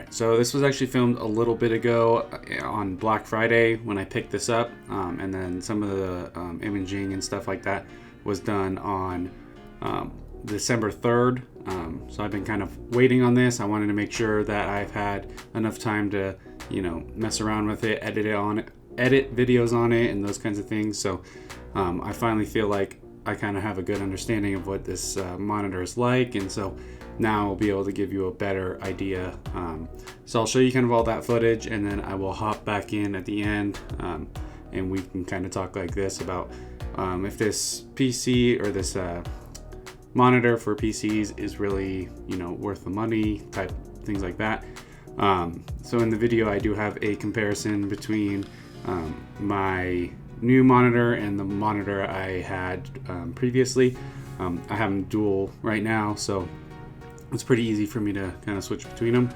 So this was actually filmed a little bit ago on Black Friday when I picked this up, and then some of the imaging and stuff like that was done on December 3rd. So I've been kind of waiting on this. I wanted to make sure that I've had enough time to, mess around with it, edit videos on it, and those kinds of things. So I finally feel like I kind of have a good understanding of what this monitor is like, and so now I'll be able to give you a better idea. So I'll show you kind of all that footage, and then I will hop back in at the end, and we can kind of talk like this about if this PC or this monitor for PCs is really, worth the money, type things like that. So in the video, I do have a comparison between my new monitor and the monitor I had previously. I have them dual right now, so it's pretty easy for me to kind of switch between them.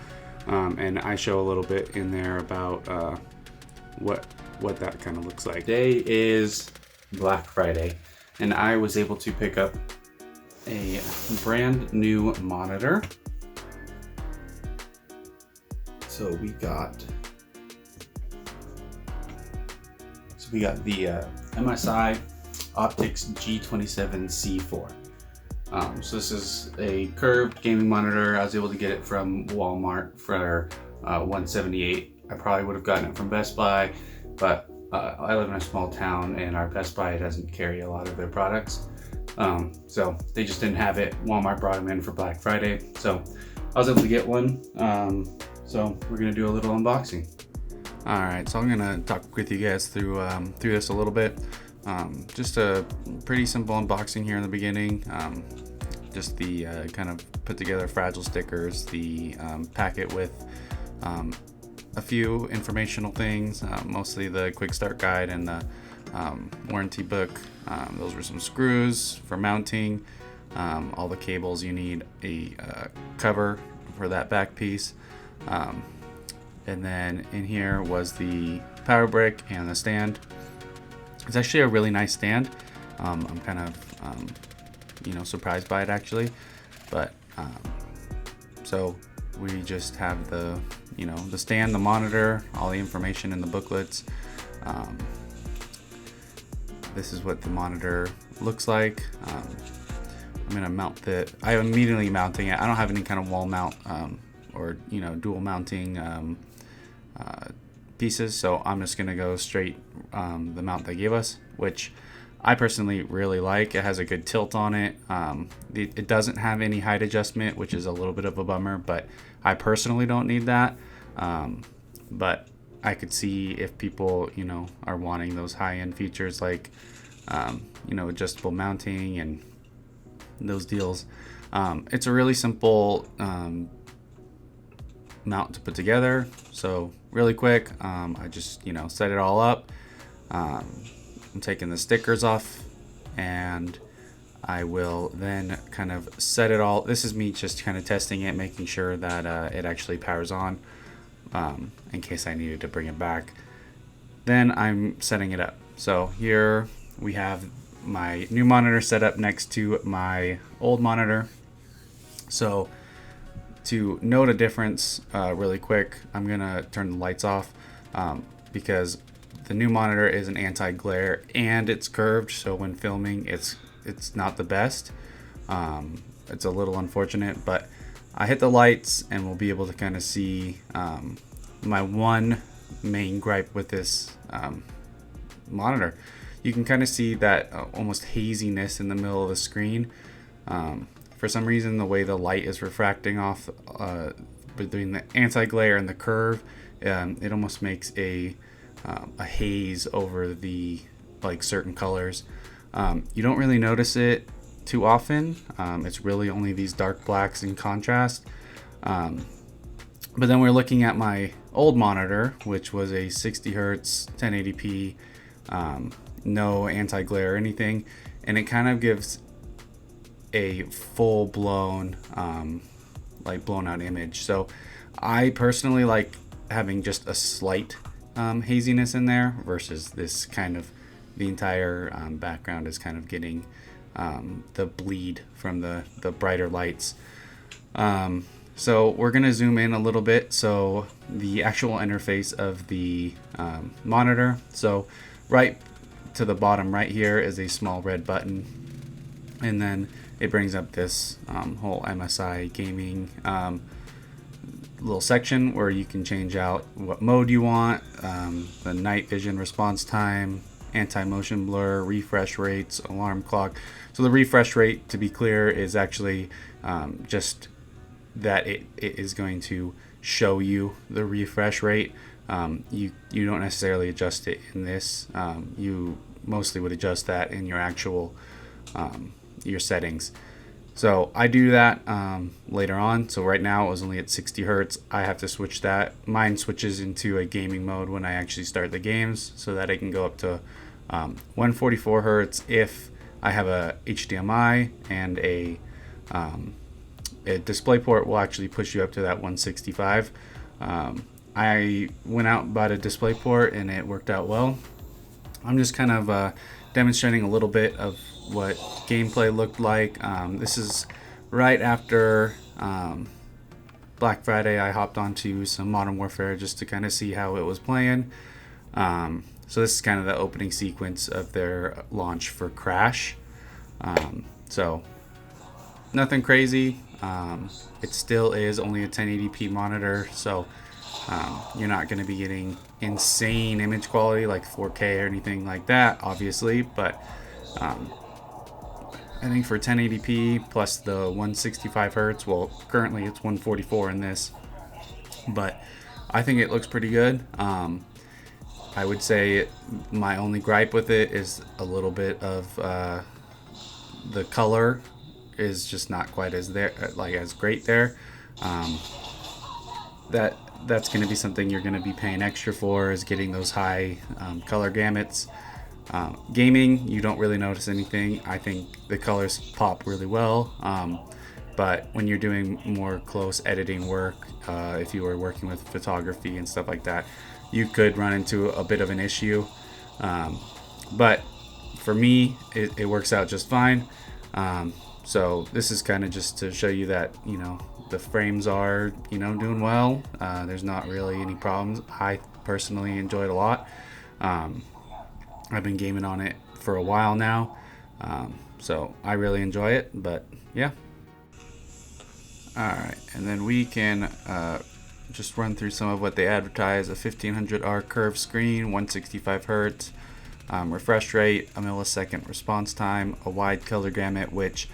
And I show a little bit in there about what that kind of looks like. Today is Black Friday, and I was able to pick up a brand new monitor. So we got the MSI Optix G27C4. So this is a curved gaming monitor. I was able to get it from Walmart for $178. I probably would have gotten it from Best Buy, but I live in a small town and our Best Buy doesn't carry a lot of their products. So they just didn't have it. Walmart brought them in for Black Friday. So I was able to get one. So we're gonna do a little unboxing. All right, so I'm gonna talk with you guys through this a little bit. Just a pretty simple unboxing here in the beginning. Just the kind of put together fragile stickers, the packet with a few informational things, mostly the quick start guide and the warranty book. Those were some screws for mounting, all the cables you need, a cover for that back piece. And then in here was the power brick and the stand. It's actually a really nice stand. I'm kind of, surprised by it actually. But so we just have the stand, the monitor, all the information in the booklets. This is what the monitor looks like. I'm gonna mount I'm immediately mounting it. I don't have any kind of wall mount or dual mounting pieces, so I'm just gonna go straight the mount they gave us, which I personally really like. It has a good tilt on it. It doesn't have any height adjustment, which is a little bit of a bummer, but I personally don't need that. But I could see if people are wanting those high-end features like adjustable mounting and those deals. It's a really simple mount to put together, so really quick. I just set it all up. I'm taking the stickers off, and I will then kind of set it all. This is me just kind of testing it, making sure that it actually powers on, in case I needed to bring it back. Then I'm setting it up. So here we have my new monitor set up next to my old monitor. So to note a difference really quick, I'm gonna turn the lights off because the new monitor is an anti-glare and it's curved, so when filming it's not the best. It's a little unfortunate, but I hit the lights and we'll be able to kind of see my one main gripe with this monitor. You can kind of see that almost haziness in the middle of the screen. For some reason, the way the light is refracting off between the anti-glare and the curve, it almost makes a haze over the certain colors. You don't really notice it too often. It's really only these dark blacks in contrast. But then we're looking at my old monitor, which was a 60 hertz 1080p, no anti-glare or anything, and it kind of gives a full-blown blown out image. So I personally like having just a slight haziness in there versus this kind of the entire background is kind of getting the bleed from the brighter lights. So we're gonna zoom in a little bit. So the actual interface of the monitor. So right to the bottom right here is a small red button, and then it brings up this whole MSI gaming little section where you can change out what mode you want, the night vision response time, anti-motion blur, refresh rates, alarm clock. So the refresh rate, to be clear, is actually just that it is going to show you the refresh rate. You don't necessarily adjust it in this. You mostly would adjust that in your actual your settings. So I do that later on. So right now it was only at 60 hertz. I have to switch that. Mine switches into a gaming mode when I actually start the games, so that I can go up to 144 hertz if I have a HDMI, and a DisplayPort will actually push you up to that 165. I went out and bought a DisplayPort and it worked out well. I'm just kind of demonstrating a little bit of what gameplay looked like. This is right after Black Friday. I hopped onto some Modern Warfare just to kind of see how it was playing. So this is kind of the opening sequence of their launch for Crash. So nothing crazy. It still is only a 1080p monitor, so you're not going to be getting insane image quality like 4K or anything like that, obviously, but I think for 1080p plus the 165 hertz, well, currently it's 144 in this, but I think it looks pretty good. I would say my only gripe with it is a little bit of the color is just not quite as great there. That's going to be something you're going to be paying extra for, is getting those high color gamuts. Gaming, you don't really notice anything. I think the colors pop really well, but when you're doing more close editing work, if you were working with photography and stuff like that, you could run into a bit of an issue. But for me, it works out just fine. So this is kind of just to show you that, the frames are, doing well. There's not really any problems. I personally enjoy it a lot. I've been gaming on it for a while now, so I really enjoy it. But yeah. Alright, and then we can just run through some of what they advertise. A 1500R curved screen, 165 hertz, refresh rate, a millisecond response time, a wide color gamut, which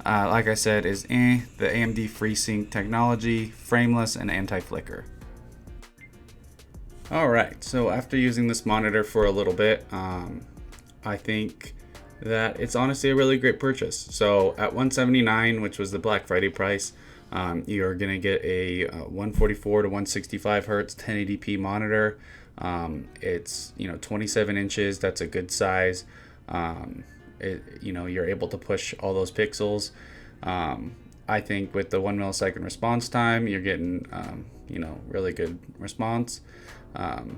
like I said is the AMD FreeSync technology, frameless, and anti-flicker. Alright, so after using this monitor for a little bit, I think that it's honestly a really great purchase. So at $179, which was the Black Friday price, you're going to get a 144 to 165 hertz 1080p monitor. It's 27 inches. That's a good size. You're able to push all those pixels. I think with the 1 millisecond response time, you're getting really good response. The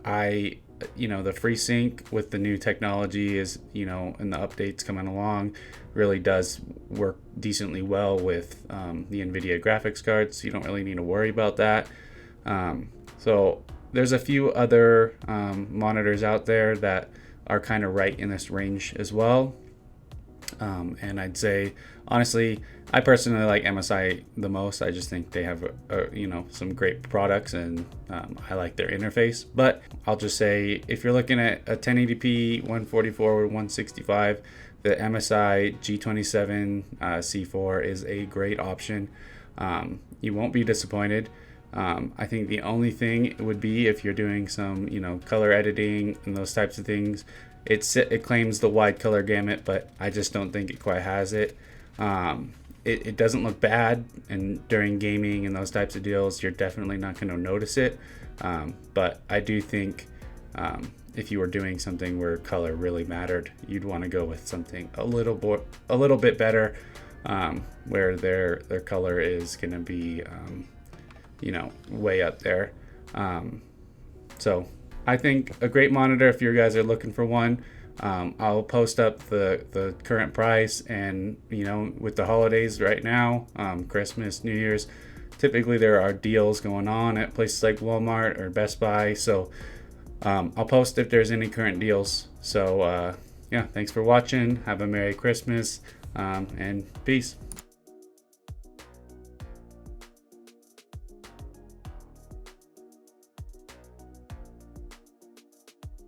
FreeSync with the new technology is, and the updates coming along, really does work decently well with the NVIDIA graphics cards. So you don't really need to worry about that. So there's a few other monitors out there that are kind of right in this range as well. And I'd say, honestly, I personally like MSI the most. I just think they have, some great products, and I like their interface. But I'll just say, if you're looking at a 1080p 144 or 165, the MSI G27C4 is a great option. You won't be disappointed. I think the only thing would be if you're doing some, color editing and those types of things. It claims the wide color gamut, but I just don't think it quite has it. It doesn't look bad, and during gaming and those types of deals, you're definitely not going to notice it. But I do think if you were doing something where color really mattered, you'd want to go with something a little bit better, where their color is going to be way up there. So I think a great monitor if you guys are looking for one. I'll post up the current price, and with the holidays right now, Christmas, New Year's, typically there are deals going on at places like Walmart or Best Buy. So I'll post if there's any current deals. So yeah, thanks for watching. Have a Merry Christmas, and peace.